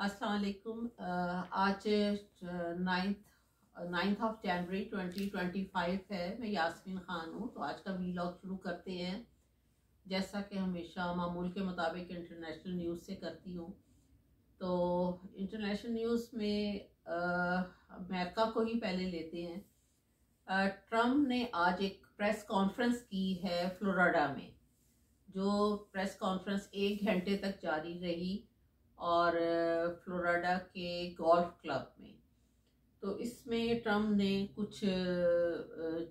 अस्सलाम वालेकुम। आज 9 ऑफ जनवरी 2025 है। मैं यास्मीन ख़ान हूँ। तो आज का वीलॉग शुरू करते हैं। जैसा कि हमेशा मामूल के मुताबिक इंटरनेशनल न्यूज़ से करती हूँ। तो इंटरनेशनल न्यूज़ में अमेरिका को ही पहले लेते हैं। ट्रम्प ने आज एक प्रेस कॉन्फ्रेंस की है फ्लोरिडा में, जो प्रेस कॉन्फ्रेंस 1 घंटे तक जारी रही और फ्लोरिडा के गोल्फ क्लब में। तो इसमें ट्रम्प ने कुछ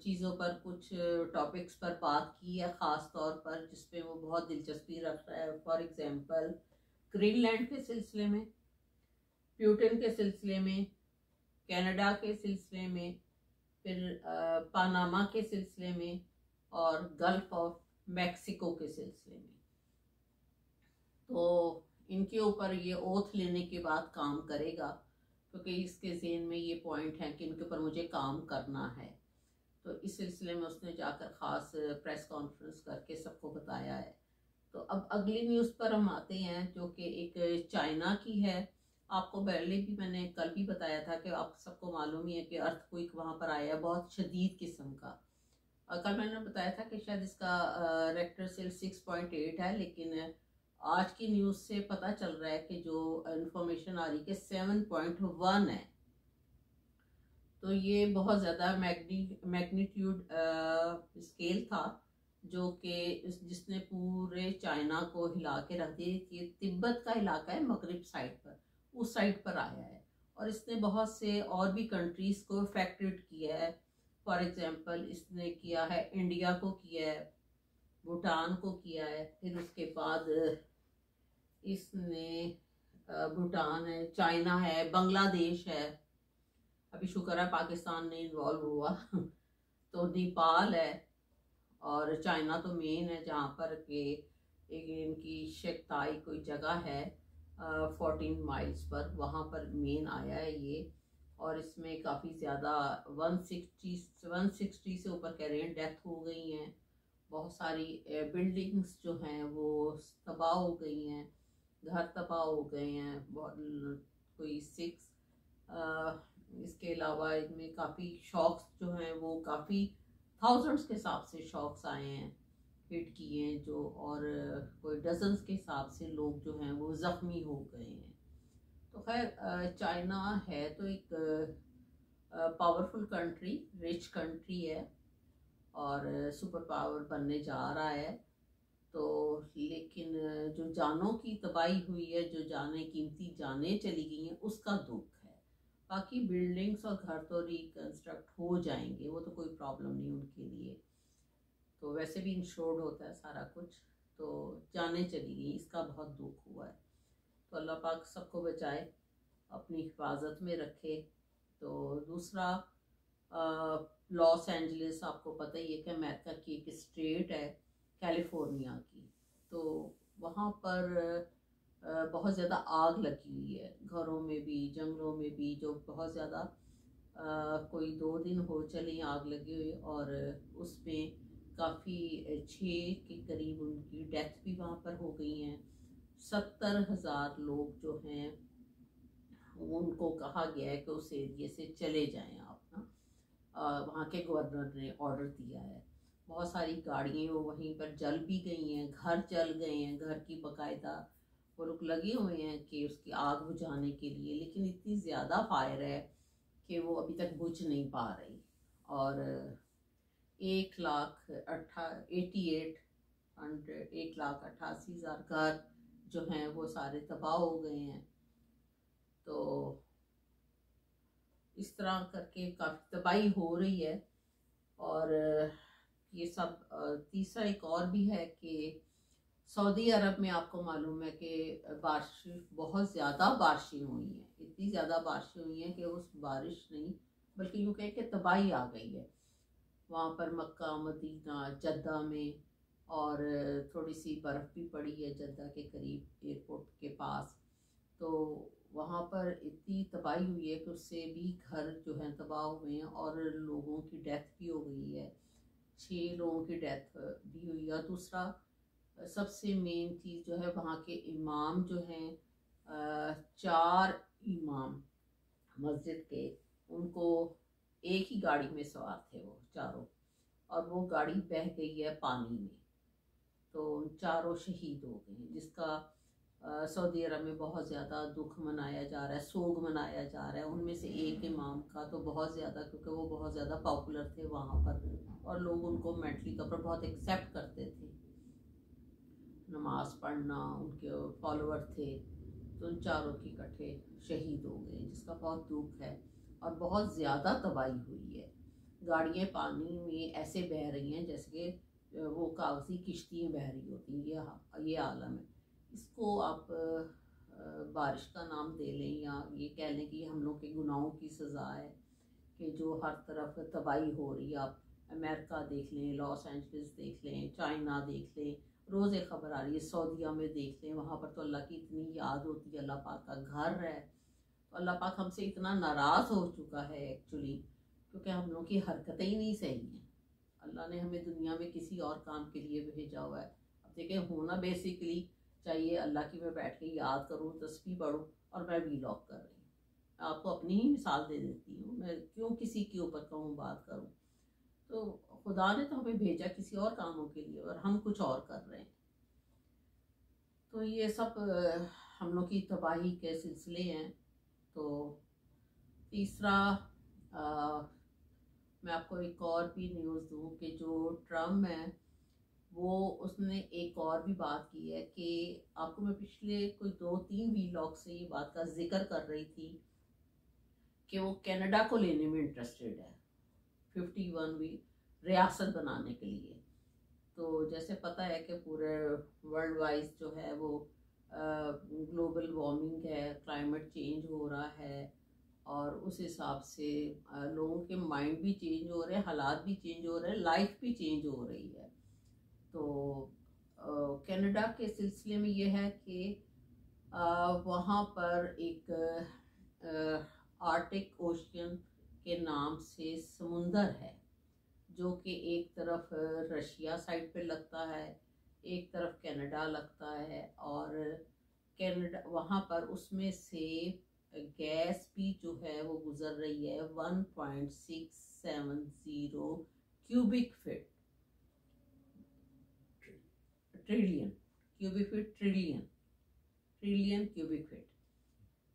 चीज़ों पर, कुछ टॉपिक्स पर बात की है, ख़ास तौर पर जिसमें वो बहुत दिलचस्पी रख रहा है। फॉर एग्जांपल ग्रीनलैंड के सिलसिले में, प्यूटन के सिलसिले में, कनाडा के सिलसिले में, फिर पानामा के सिलसिले में और गल्फ ऑफ मैक्सिको के सिलसिले में। तो इनके ऊपर ये ओथ लेने के बाद काम करेगा, क्योंकि इसके ज़हन में ये पॉइंट है कि इनके ऊपर मुझे काम करना है। तो इस सिलसिले में उसने जाकर ख़ास प्रेस कॉन्फ्रेंस करके सबको बताया है। तो अब अगली न्यूज़ पर हम आते हैं, जो कि एक चाइना की है। आपको पहले भी मैंने कल भी बताया था कि आप सबको मालूम ही है कि अर्थक्वेक वहाँ पर आया है, बहुत शदीद किस्म का। कल मैंने बताया था कि शायद इसका रेक्टर सेल 6.8 है, लेकिन आज की न्यूज़ से पता चल रहा है कि जो इंफॉर्मेशन आ रही है कि 7.1 है। तो ये बहुत ज़्यादा मैग्नीट्यूड स्केल था, जो कि जिसने पूरे चाइना को हिला के रख दिया। ये तिब्बत का इलाका है, मगरिब साइड पर, उस साइड पर आया है और इसने बहुत से और भी कंट्रीज़ को अफेक्टेड किया है। फॉर एग्जांपल इसने किया है, इंडिया को किया है, भूटान को किया है, फिर उसके बाद इसने भूटान है, चाइना है, बांग्लादेश है, अभी शुक्र है पाकिस्तान ने इन्वॉल्व हुआ तो नेपाल है, और चाइना तो मेन है, जहाँ पर के इनकी शेक्ताई कोई जगह है 14 माइल्स पर, वहाँ पर मेन आया है ये। और इसमें काफ़ी ज़्यादा 160 से ऊपर कह रहे हैं डेथ हो गई हैं। बहुत सारी बिल्डिंग्स जो हैं वो तबाह हो गई हैं, घर तबाह हो गए हैं, कोई 6। इसके अलावा इनमें काफ़ी शॉक्स जो हैं वो काफ़ी थाउजेंड्स के हिसाब से शॉक्स आए हैं, हिट किए हैं जो, और कोई डजन्स के हिसाब से लोग जो हैं वो ज़ख्मी हो गए हैं। तो खैर चाइना है तो एक पावरफुल कंट्री, रिच कंट्री है और सुपर पावर बनने जा रहा है। तो लेकिन जो जानों की तबाही हुई है, जो जाने कीमती जानें चली गई हैं, उसका दुख है। बाकी बिल्डिंग्स और घर तो रिकंस्ट्रक्ट हो जाएंगे, वो तो कोई प्रॉब्लम नहीं उनके लिए, तो वैसे भी इंश्योर्ड होता है सारा कुछ। तो जाने चली गई, इसका बहुत दुख हुआ है। तो अल्लाह पाक सबको बचाए, अपनी हिफाजत में रखे। तो दूसरा, लॉस एंजलिस आपको पता ही है कि अमेरिका की एक स्टेट है, कैलिफोर्निया की। तो वहाँ पर बहुत ज़्यादा आग लगी हुई है, घरों में भी, जंगलों में भी, जो बहुत ज़्यादा कोई 2 दिन हो चले आग लगी हुई, और उसमें काफ़ी 6 के करीब उनकी डेथ भी वहाँ पर हो गई हैं। 70,000 लोग जो हैं उनको कहा गया है कि उस एरिए से चले जाएं आप ना। वहाँ के गवर्नर ने ऑर्डर दिया है। बहुत सारी गाड़ियाँ वहीं पर जल भी गई हैं, घर जल गए हैं, घर की बकायदा वो लोग लगे हुए हैं कि उसकी आग बुझाने के लिए, लेकिन इतनी ज़्यादा फायर है कि वो अभी तक बुझ नहीं पा रही। और 1,88,000 घर जो हैं वो सारे तबाह हो गए हैं। तो इस तरह करके काफ़ी तबाही हो रही है। और ये सब, तीसरा एक और भी है कि सऊदी अरब में आपको मालूम है कि बारिश, बहुत ज़्यादा बारिशें हुई हैं, इतनी ज़्यादा बारिशें हुई हैं कि उस बारिश नहीं बल्कि यूँ कहें कि तबाही आ गई है वहाँ पर, मक्का, मदीना, जद्दा में। और थोड़ी सी बर्फ़ भी पड़ी है जद्दा के करीब, एयरपोर्ट के पास। तो वहाँ पर इतनी तबाही हुई है कि उससे भी घर जो हैं तबाह हुए हैं, और लोगों की डेथ भी हो गई है, 6 लोगों की डेथ भी हुई है। दूसरा सबसे मेन चीज़ जो है, वहाँ के इमाम जो हैं 4 इमाम मस्जिद के, उनको एक ही गाड़ी में सवार थे वो चारों, और वो गाड़ी बह गई है पानी में, तो चारों शहीद हो गए, जिसका सऊदी अरब में बहुत ज़्यादा दुख मनाया जा रहा है, सोग मनाया जा रहा है। उनमें से एक इमाम का तो बहुत ज़्यादा, क्योंकि वो बहुत ज़्यादा पॉपुलर थे वहाँ पर और लोग उनको मेंटली तौर पर बहुत एक्सेप्ट करते थे, नमाज पढ़ना उनके फॉलोअर थे, तो उन चारों की इकट्ठे शहीद हो गए, जिसका बहुत दुख है और बहुत ज़्यादा तबाही हुई है। गाड़ियाँ पानी में ऐसे बह रही हैं जैसे कि वो कागज़ी किश्तियाँ बह रही होती हैं, ये आलम है। इसको आप बारिश का नाम दे लें या ये कह लें कि हम लोग के गुनाहों की सज़ा है कि जो हर तरफ तबाही हो रही है। आप अमेरिका देख लें, लॉस एंजलिस देख लें, चाइना देख लें, रोज़ एक ख़बर आ रही है, सऊदीया में देख लें, वहाँ पर तो अल्लाह की इतनी याद होती है, अल्लाह पाक का घर है, तो अल्लाह पाक हमसे इतना नाराज़ हो चुका है एक्चुअली, क्योंकि हम लोग की हरकतें ही नहीं सही हैं। अल्लाह ने हमें दुनिया में किसी और काम के लिए भेजा हुआ है। अब देखिए, होना बेसिकली चाहिए अल्लाह की मैं बैठ के याद करूँ, तस्बीह पढ़ूँ, और मैं व्लॉग कर रही हूँ। आपको अपनी ही मिसाल दे देती हूँ, मैं क्यों किसी के ऊपर कहूँ बात करूँ। तो खुदा ने तो हमें भेजा किसी और कामों के लिए और हम कुछ और कर रहे हैं। तो ये सब हम लोग की तबाही के सिलसिले हैं। तो तीसरा मैं आपको एक और भी न्यूज़ दूँ कि जो ट्रम्प है वो, उसने एक और भी बात की है कि आपको मैं पिछले कोई 2-3 व्लॉग से ये बात का जिक्र कर रही थी कि वो कनाडा को लेने में इंटरेस्टेड है 51वीं रियासत बनाने के लिए। तो जैसे पता है कि पूरे वर्ल्ड वाइज जो है वो ग्लोबल वार्मिंग है, क्लाइमेट चेंज हो रहा है, और उस हिसाब से लोगों के माइंड भी चेंज हो रहे हैं, हालात भी चेंज हो रहे हैं, लाइफ भी चेंज हो रही है। तो कनाडा के सिलसिले में ये है कि वहाँ पर एक आर्टिक ओशियन के नाम से समुंदर है, जो कि एक तरफ रशिया साइड पे लगता है, एक तरफ कनाडा लगता है, और कनाडा वहाँ पर उसमें से गैस भी जो है वो गुजर रही है 1.670 cubic feet trillion cubic feet.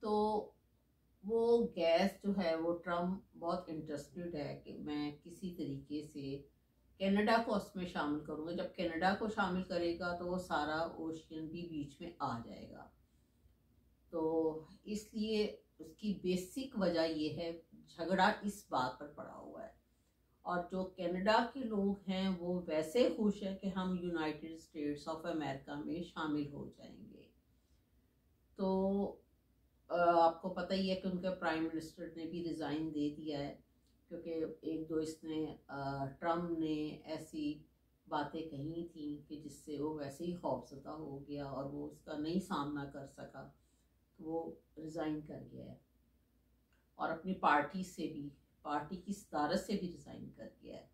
तो वो गैस जो है वो ट्रम्प बहुत इंटरेस्टेड है कि मैं किसी तरीके से कनाडा को उसमें शामिल करूँगा। जब कनाडा को शामिल करेगा तो वो सारा ओशियन भी बीच में आ जाएगा। तो इसलिए उसकी बेसिक वजह ये है, झगड़ा इस बात पर पड़ा हुआ है। और जो कनाडा के लोग हैं वो वैसे खुश हैं कि हम यूनाइटेड स्टेट्स ऑफ अमेरिका में शामिल हो जाएंगे। तो आपको पता ही है कि उनके प्राइम मिनिस्टर ने भी रिज़ाइन दे दिया है, क्योंकि एक दो इसने ट्रम्प ने ऐसी बातें कही थी कि जिससे वो वैसे ही खौफज़दा हो गया और वो उसका नहीं सामना कर सका, तो वो रिज़ाइन कर गया है और अपनी पार्टी की सदारत से भी रिज़ाइन कर गया है।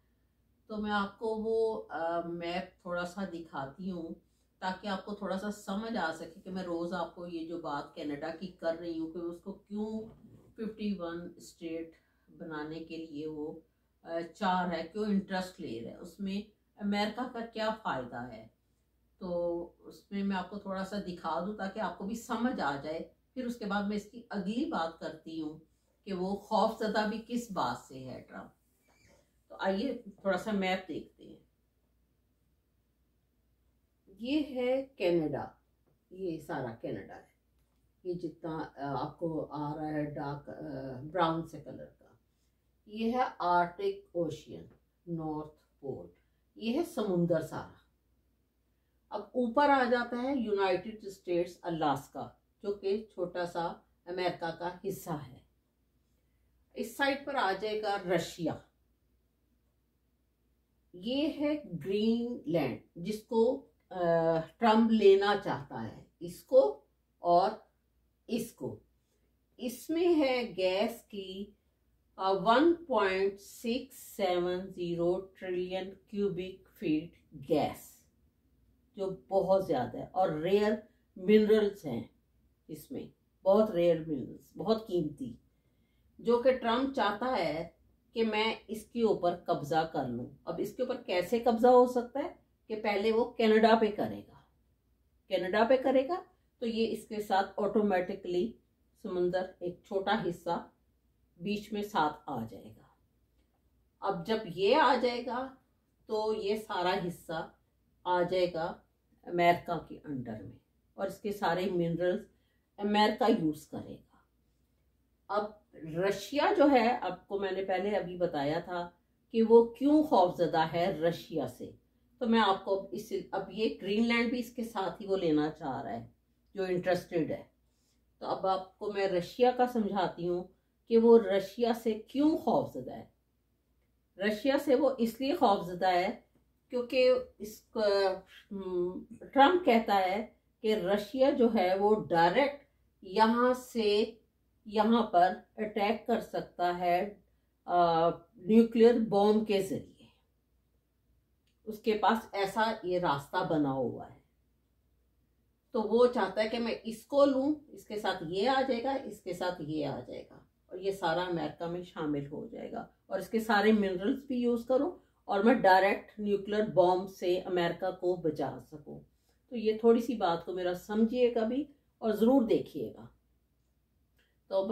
तो मैं आपको वो मैप थोड़ा सा दिखाती हूँ ताकि आपको थोड़ा सा समझ आ सके कि मैं रोज़ आपको ये जो बात कनाडा की कर रही हूँ कि उसको क्यों 51 स्टेट बनाने के लिए वो चाह रहा है, क्यों इंटरेस्ट ले रहा है, उसमें अमेरिका का क्या फ़ायदा है। तो उसमें मैं आपको थोड़ा सा दिखा दूँ ताकि आपको भी समझ आ जाए। फिर उसके बाद मैं इसकी अगली बात करती हूँ कि वो खौफज़दा भी किस बात से है ट्रम्प। तो आइए थोड़ा सा मैप देखते हैं। ये है कनाडा, ये सारा कनाडा है, ये जितना आपको आ रहा है डार्क ब्राउन से कलर का, ये है आर्टिक ओशियन, नॉर्थ पोल, ये है समुंदर सारा। अब ऊपर आ जाता है यूनाइटेड स्टेट्स अलास्का, जो कि छोटा सा अमेरिका का हिस्सा है। इस साइड पर आ जाएगा रशिया, ये है ग्रीनलैंड, जिसको ट्रम्प लेना चाहता है, इसको और इसको। इसमें है गैस की 1.670 ट्रिलियन क्यूबिक फीट गैस, जो बहुत ज़्यादा है, और रेयर मिनरल्स हैं इसमें, बहुत रेयर मिनरल्स, बहुत कीमती, जो कि ट्रम्प चाहता है कि मैं इसके ऊपर कब्जा कर लूं। अब इसके ऊपर कैसे कब्जा हो सकता है कि पहले वो कनाडा पे करेगा, कनाडा पे करेगा तो ये इसके साथ ऑटोमेटिकली समुंदर एक छोटा हिस्सा बीच में साथ आ जाएगा। अब जब ये आ जाएगा तो ये सारा हिस्सा आ जाएगा अमेरिका के अंडर में, और इसके सारे मिनरल्स अमेरिका यूज करेगा। अब रशिया जो है, आपको मैंने पहले अभी बताया था कि वो क्यों खौफजदा है रशिया से, तो मैं आपको अब ये ग्रीनलैंड भी इसके साथ ही वो लेना चाह रहा है जो इंटरेस्टेड है। तो अब आपको मैं रशिया का समझाती हूँ कि वो रशिया से क्यों खौफजदा है। रशिया से वो इसलिए खौफजदा है क्योंकि ट्रम्प कहता है कि रशिया जो है वो डायरेक्ट यहाँ से यहाँ पर अटैक कर सकता है न्यूक्लियर बॉम्ब के जरिए। उसके पास ऐसा ये रास्ता बना हुआ है, तो वो चाहता है कि मैं इसको लूं, इसके साथ ये आ जाएगा, इसके साथ ये आ जाएगा, और ये सारा अमेरिका में शामिल हो जाएगा, और इसके सारे मिनरल्स भी यूज करूं, और मैं डायरेक्ट न्यूक्लियर बॉम्ब से अमेरिका को बचा सकूं। तो ये थोड़ी सी बात को मेरा समझिएगा भी और ज़रूर देखिएगा। तो अब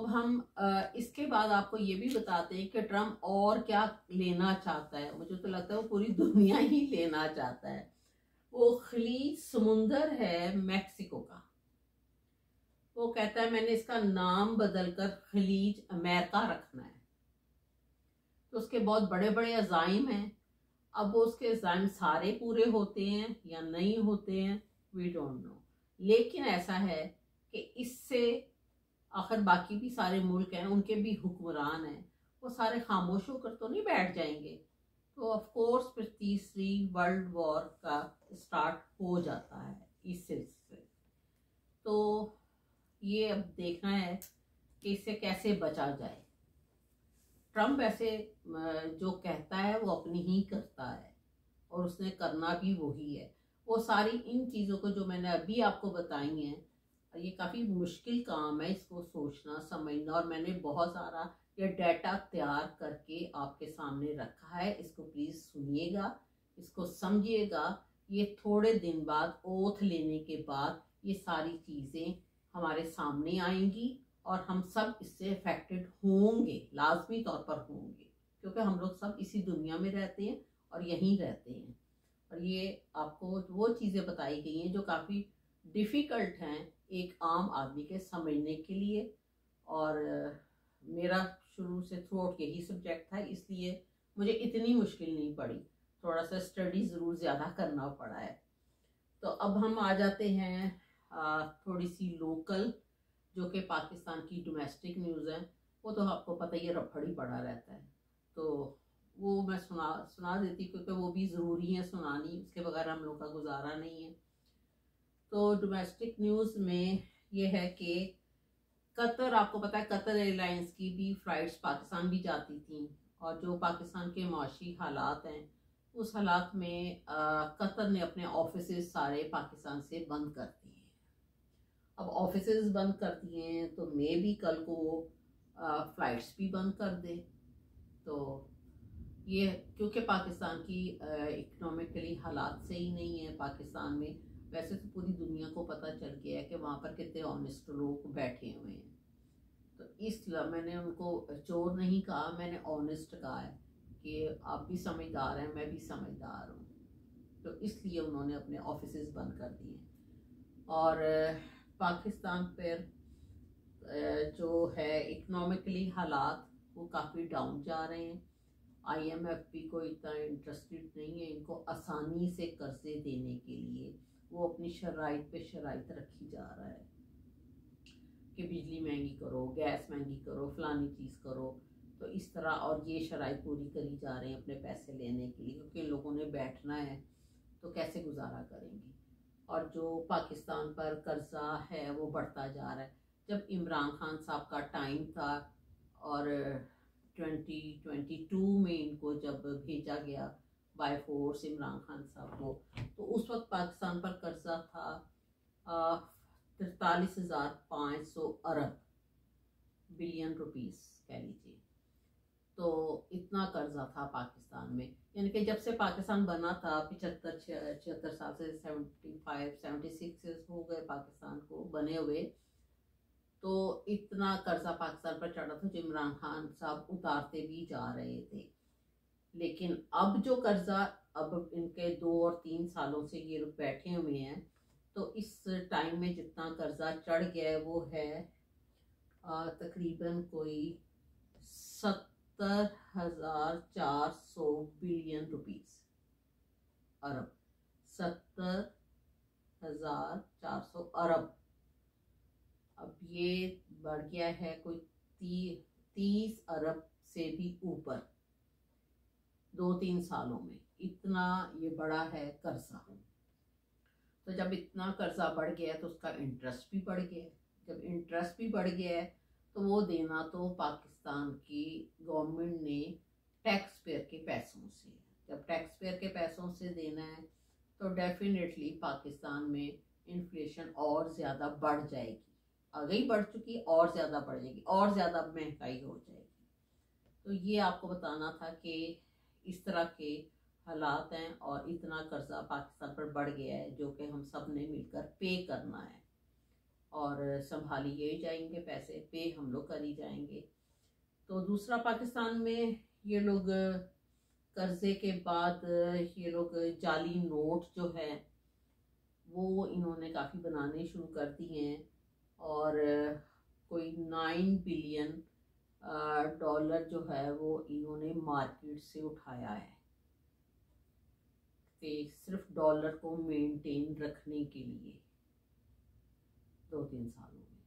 हम इसके बाद आपको ये भी बताते हैं कि ट्रम्प और क्या लेना चाहता है। मुझे तो लगता है वो पूरी दुनिया ही लेना चाहता है। वो खलीज समुंदर है मैक्सिको का, वो कहता है मैंने इसका नाम बदलकर खलीज अमेरिका रखना है। तो उसके बहुत बड़े बड़े अज़ाइम हैं। अब वो उसके अज़ाइम सारे पूरे होते हैं या नहीं होते हैं, वी डोंट नो, लेकिन ऐसा है कि इससे आखिर बाकी भी सारे मुल्क हैं, उनके भी हुक्मरान हैं, वो सारे खामोश होकर तो नहीं बैठ जाएंगे। तो ऑफ कोर्स फिर तीसरी वर्ल्ड वॉर का स्टार्ट हो जाता है इससे। तो ये अब देखना है कि इससे कैसे बचा जाए। ट्रम्प ऐसे जो कहता है वो अपनी ही करता है, और उसने करना भी वही है। वो सारी इन चीज़ों को जो मैंने अभी आपको बताई हैं, ये काफ़ी मुश्किल काम है इसको सोचना समझना, और मैंने बहुत सारा ये डाटा तैयार करके आपके सामने रखा है। इसको प्लीज़ सुनिएगा, इसको समझिएगा। ये थोड़े दिन बाद ओथ लेने के बाद ये सारी चीज़ें हमारे सामने आएंगी, और हम सब इससे अफेक्टेड होंगे, लाजमी तौर पर होंगे, क्योंकि हम लोग सब इसी दुनिया में रहते हैं और यहीं रहते हैं। और ये आपको वो चीज़ें बताई गई हैं जो काफ़ी डिफ़िकल्ट हैं एक आम आदमी के समझने के लिए। और मेरा शुरू से थ्रू आउट यही सब्जेक्ट था, इसलिए मुझे इतनी मुश्किल नहीं पड़ी, थोड़ा सा स्टडी ज़रूर ज़्यादा करना पड़ा है। तो अब हम आ जाते हैं थोड़ी सी लोकल, जो कि पाकिस्तान की डोमेस्टिक न्यूज़ है। वो तो आपको पता ही है, रफड़ ही पड़ा रहता है, तो वो मैं सुना देती, क्योंकि वो भी ज़रूरी है सुनानी, उसके बगैर हम लोग का गुजारा नहीं है। तो डोमेस्टिक न्यूज़ में ये है कि कतर, आपको पता है कतर एयरलाइंस की भी फ़्लाइट्स पाकिस्तान भी जाती थी, और जो पाकिस्तान के माशी हालात हैं उस हालात में कतर ने अपने ऑफिसेज सारे पाकिस्तान से बंद कर दिए। अब ऑफिसेज बंद कर दिए हैं तो मे भी कल को फ़्लाइट्स भी बंद कर दे। तो ये क्योंकि पाकिस्तान की इकोनॉमिकली हालात सही नहीं है पाकिस्तान में। वैसे तो पूरी दुनिया को पता चल गया है कि वहाँ पर कितने ऑनेस्ट लोग बैठे हुए हैं, तो इसलिए मैंने उनको चोर नहीं कहा, मैंने ऑनेस्ट कहा है कि आप भी समझदार हैं, मैं भी समझदार हूँ। तो इसलिए उन्होंने अपने ऑफिसेज बंद कर दिए। और पाकिस्तान पर जो है इकोनॉमिकली हालात वो काफ़ी डाउन जा रहे हैं। IMF भी कोई इतना इंटरेस्टेड नहीं है इनको आसानी से कर्जे देने के लिए, वो अपनी शराइत पे शराइत रखी जा रहा है कि बिजली महंगी करो, गैस महंगी करो, फलानी चीज़ करो। तो इस तरह और ये शराइत पूरी करी जा रहे हैं अपने पैसे लेने के लिए, क्योंकि लोगों ने बैठना है तो कैसे गुजारा करेंगे। और जो पाकिस्तान पर कर्जा है वो बढ़ता जा रहा है। जब इमरान खान साहब का टाइम था और 2022 में इनको जब भेजा गया बाय फोर्स इमरान खान साहब को। तो उस वक्त पाकिस्तान पर कर्जा था 43,500 अरब, बिलियन रुपीस कह लीजिए। तो इतना कर्जा था पाकिस्तान में, यानी कि जब से पाकिस्तान बना था 75 76 साल से, 76 हो गए पाकिस्तान को बने हुए। तो इतना कर्जा पाकिस्तान पर चढ़ा था जो इमरान खान साहब उतारते भी जा रहे थे। लेकिन अब जो कर्जा, अब इनके 2 और 3 सालों से ये लोग बैठे हुए हैं, तो इस टाइम में जितना कर्जा चढ़ गया है वो है तकरीबन कोई 70,400 बिलियन रुपीस, अरब, 70,400 अरब। अब ये बढ़ गया है कोई 30 अरब से भी ऊपर 2-3 सालों में, इतना ये बड़ा है कर्जा। तो जब इतना कर्जा बढ़ गया तो उसका इंटरेस्ट भी बढ़ गया है। जब इंटरेस्ट भी बढ़ गया है तो वो देना तो पाकिस्तान की गवर्नमेंट ने टैक्स पेयर के पैसों से, जब टैक्स पेयर के पैसों से देना है तो डेफिनेटली पाकिस्तान में इन्फ्लेशन और ज़्यादा बढ़ जाएगी। आगे ही बढ़ चुकी, और ज़्यादा बढ़ जाएगी, और ज़्यादा महंगाई हो जाएगी। तो ये आपको बताना था कि इस तरह के हालात हैं और इतना कर्जा पाकिस्तान पर बढ़ गया है जो कि हम सब ने मिलकर पे करना है, और संभाली ये जाएंगे पैसे, पे हम लोग कर ही जाएंगे। तो दूसरा, पाकिस्तान में ये लोग कर्जे के बाद ये लोग जाली नोट जो है वो इन्होंने काफ़ी बनाने शुरू कर दिए हैं, और कोई 9 बिलियन डॉलर जो है वो इन्होंने मार्केट से उठाया है कि सिर्फ डॉलर को मेंटेन रखने के लिए 2-3 सालों में।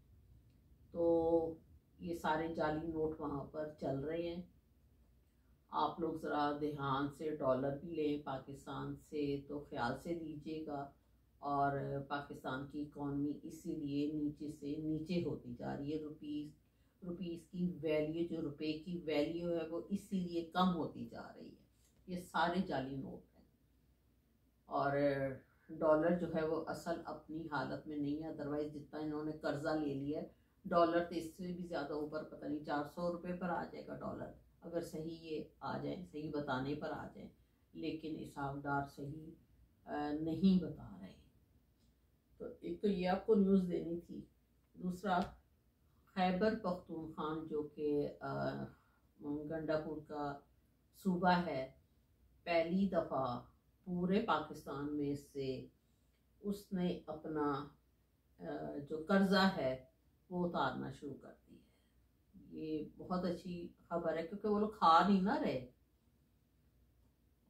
तो ये सारे जाली नोट वहाँ पर चल रहे हैं। आप लोग ज़रा ध्यान से डॉलर भी लें पाकिस्तान से तो ख्याल से लीजिएगा। और पाकिस्तान की इकॉनमी इसीलिए नीचे से नीचे होती जा रही है। रुपीस की वैल्यू, जो रुपए की वैल्यू है वो इसीलिए कम होती जा रही है। ये सारे जाली नोट हैं। और डॉलर जो है वो असल अपनी हालत में नहीं है। अदरवाइज जितना इन्होंने कर्जा ले लिया है, डॉलर तो इससे भी ज़्यादा ऊपर, पता नहीं 400 रुपये पर आ जाएगा डॉलर, अगर सही ये आ जाए, सही बताने पर आ जाए। लेकिन हिसाबदार सही नहीं बता रहे। तो एक तो ये आपको न्यूज़ देनी थी। दूसरा, खैबर पख्तूनख्वा जो कि गंडापुर का सूबा है, पहली दफ़ा पूरे पाकिस्तान में से उसने अपना जो कर्जा है वो उतारना शुरू कर दी है। ये बहुत अच्छी खबर है क्योंकि वो लोग खा नहीं ना रहे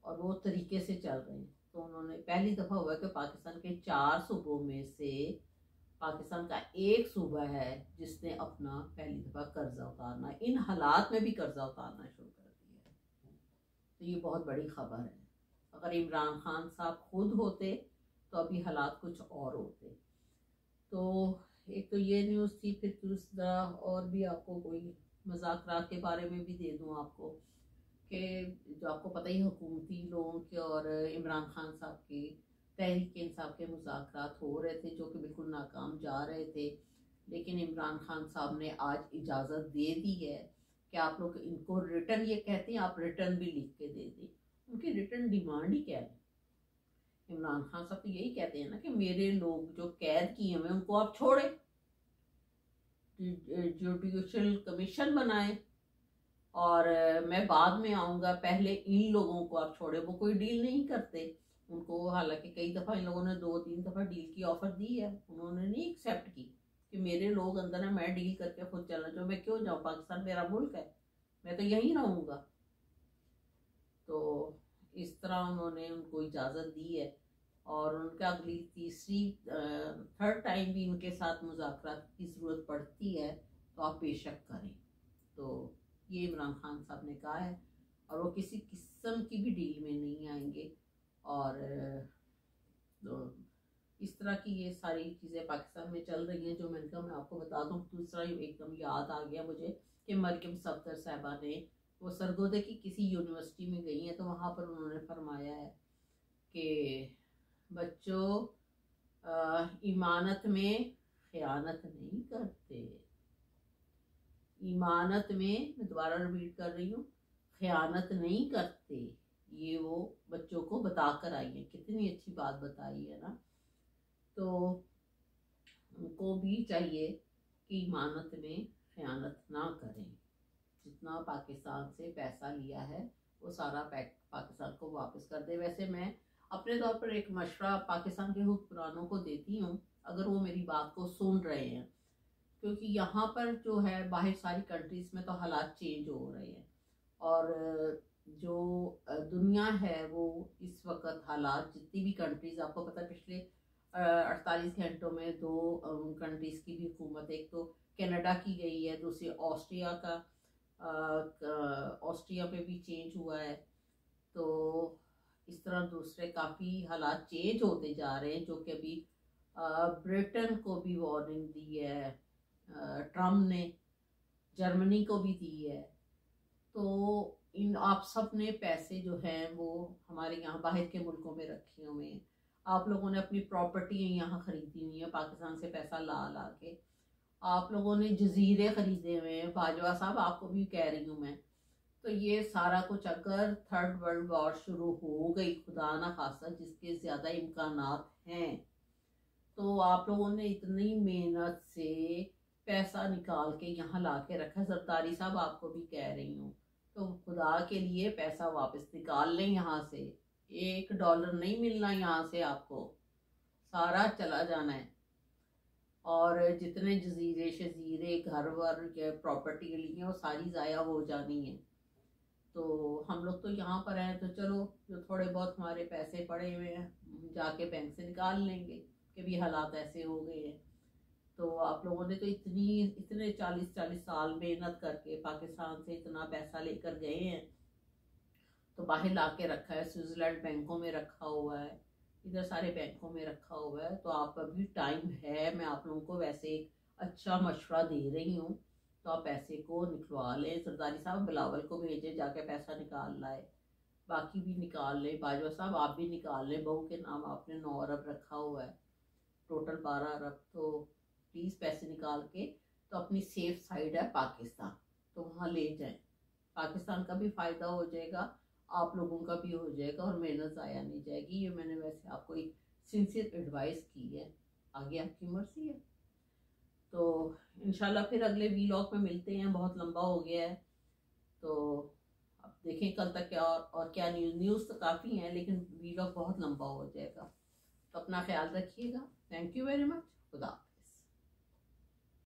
और वो तरीके से चल रहे हैं। तो उन्होंने, पहली दफ़ा हुआ कि पाकिस्तान के 4 सूबों में से पाकिस्तान का एक सूबा है जिसने अपना पहली दफ़ा कर्जा उतारना, इन हालात में भी कर्जा उतारना शुरू कर दिया है। तो ये बहुत बड़ी खबर है। अगर इमरान खान साहब खुद होते तो अभी हालात कुछ और होते। तो एक तो ये न्यूज़ थी। फिर दूसरा, और भी आपको कोई मुज़ाकरात के बारे में भी दे दूँ आपको, कि जो आपको पता ही, हुकूमती लोगों के और इमरान खान साहब की तहरीक इंसाफ के मुज़ाकरात हो रहे थे जो कि बिल्कुल नाकाम जा रहे थे। लेकिन इमरान खान साहब ने आज इजाज़त दे दी है कि आप लोग इनको रिटर्न, ये कहते हैं आप रिटर्न भी लिख के दे दें। उनकी रिटर्न डिमांड ही क्या है? इमरान खान साहब तो यही कहते हैं ना कि मेरे लोग जो कैद किए हुए उनको आप छोड़े, जुडिशल कमीशन बनाए और मैं बाद में आऊँगा, पहले इन लोगों को आप छोड़े। वो कोई डील नहीं करते उनको, हालांकि कई दफ़ा इन लोगों ने 2-3 दफ़ा डील की ऑफ़र दी है, उन्होंने नहीं एक्सेप्ट की कि मेरे लोग अंदर है, मैं डील करके खुद चला जाऊँ, मैं क्यों जाऊँ, पाकिस्तान मेरा मुल्क है, मैं तो यहीं रहूँगा। तो इस तरह उन्होंने उनको इजाज़त दी है और उनका अगली थर्ड टाइम भी उनके साथ मुज़ाकरात की ज़रूरत पड़ती है तो आप बेशक करें। तो ये इमरान खान साहब ने कहा है और वो किसी किस्म की भी डील में नहीं आएंगे। और तो इस तरह की ये सारी चीज़ें पाकिस्तान में चल रही हैं जो मैंने कहा मैं आपको बता दूं। दूसरा एकदम याद आ गया मुझे कि मरियम सफदर साहबा ने वो सरगोदे की किसी यूनिवर्सिटी में गई हैं, तो वहाँ पर उन्होंने फरमाया है कि बच्चों, ईमानत में खयानत नहीं करते। ईमानत में, मैं दोबारा रिपीट कर रही हूँ, खयानत नहीं करते। ये वो बच्चों को बता कर आई है। कितनी अच्छी बात बताई है ना। तो उनको भी चाहिए कि ईमानत में खयानत ना करें। जितना पाकिस्तान से पैसा लिया है वो सारा पाकिस्तान को वापस कर दे। वैसे मैं अपने तौर पर एक मशवरा पाकिस्तान के हुक्मरानों को देती हूँ, अगर वो मेरी बात को सुन रहे हैं, क्योंकि यहाँ पर जो है बाहर सारी कंट्रीज़ में तो हालात चेंज हो रहे हैं, और जो दुनिया है वो इस वक्त हालात, जितनी भी कंट्रीज़, आपको पता है पिछले 48 घंटों में 2 कंट्रीज़ की भी हुकूमत, एक तो कनाडा की गई है, दूसरी ऑस्ट्रिया का, ऑस्ट्रिया पे भी चेंज हुआ है। तो इस तरह दूसरे काफ़ी हालात चेंज होते जा रहे हैं, जो कि अभी ब्रिटेन को भी वार्निंग दी है, ट्रम्प ने जर्मनी को भी दी है। तो इन आप सब ने पैसे जो हैं वो हमारे यहाँ बाहर के मुल्कों में रखे हुए हैं। आप लोगों ने अपनी प्रॉपर्टी यहाँ ख़रीदी हुई है पाकिस्तान से पैसा ला ला के। आप लोगों ने जजीरे ख़रीदे हुए हैं, बाजवा साहब आपको भी कह रही हूँ मैं। तो ये सारा कुछ अगर थर्ड वर्ल्ड वॉर शुरू हो गई, खुदा ना खासा, जिसके ज़्यादा इम्कानात हैं, तो आप लोगों ने इतनी मेहनत से पैसा निकाल के यहाँ ला के रखा। जरदारी साहब आपको भी कह रही हूँ, तो खुदा के लिए पैसा वापस निकाल लें यहाँ से। $1 नहीं मिलना यहाँ से, आपको सारा चला जाना है। और जितने जजीरे शजीरे घर वर या प्रॉपर्टी ली हैं वो सारी ज़ाया हो जानी है। तो हम लोग तो यहाँ पर हैं, तो चलो जो थोड़े बहुत हमारे पैसे पड़े हुए हैं जाके बैंक से निकाल लेंगे, कि भी हालात ऐसे हो गए हैं। तो आप लोगों ने तो इतने 40-40 साल मेहनत करके पाकिस्तान से इतना पैसा लेकर गए हैं, तो बाहर ला के रखा है, स्विट्ज़रलैंड बैंकों में रखा हुआ है, इधर सारे बैंकों में रखा हुआ है। तो आप अभी टाइम है, मैं आप लोगों को वैसे एक अच्छा मशवरा दे रही हूँ, तो आप पैसे को निकलवा लें। सरदारी साहब बिलावल को भेजे, जाके पैसा निकाल लाए, बाकी भी निकाल लें। बाजवा साहब आप भी निकाल लें, बहू के नाम आपने 9 अरब रखा हुआ है, टोटल 12 अरब। तो प्लीज़ पैसे निकाल के, तो अपनी सेफ साइड है पाकिस्तान, तो वहाँ ले जाएं। पाकिस्तान का भी फ़ायदा हो जाएगा, आप लोगों का भी हो जाएगा, और मेहनत ज़ाया नहीं जाएगी। ये मैंने वैसे आपको एक सिंसियर एडवाइस की है, आगे आपकी मर्जी है। तो इंशाल्लाह फिर अगले वीलॉग में मिलते हैं। बहुत लंबा हो गया है, तो अब देखें कल तक क्या और क्या न्यूज़ तो काफ़ी हैं, लेकिन वीलॉग बहुत लंबा हो जाएगा। तो अपना ख्याल रखिएगा। Thank you very much. खुदा।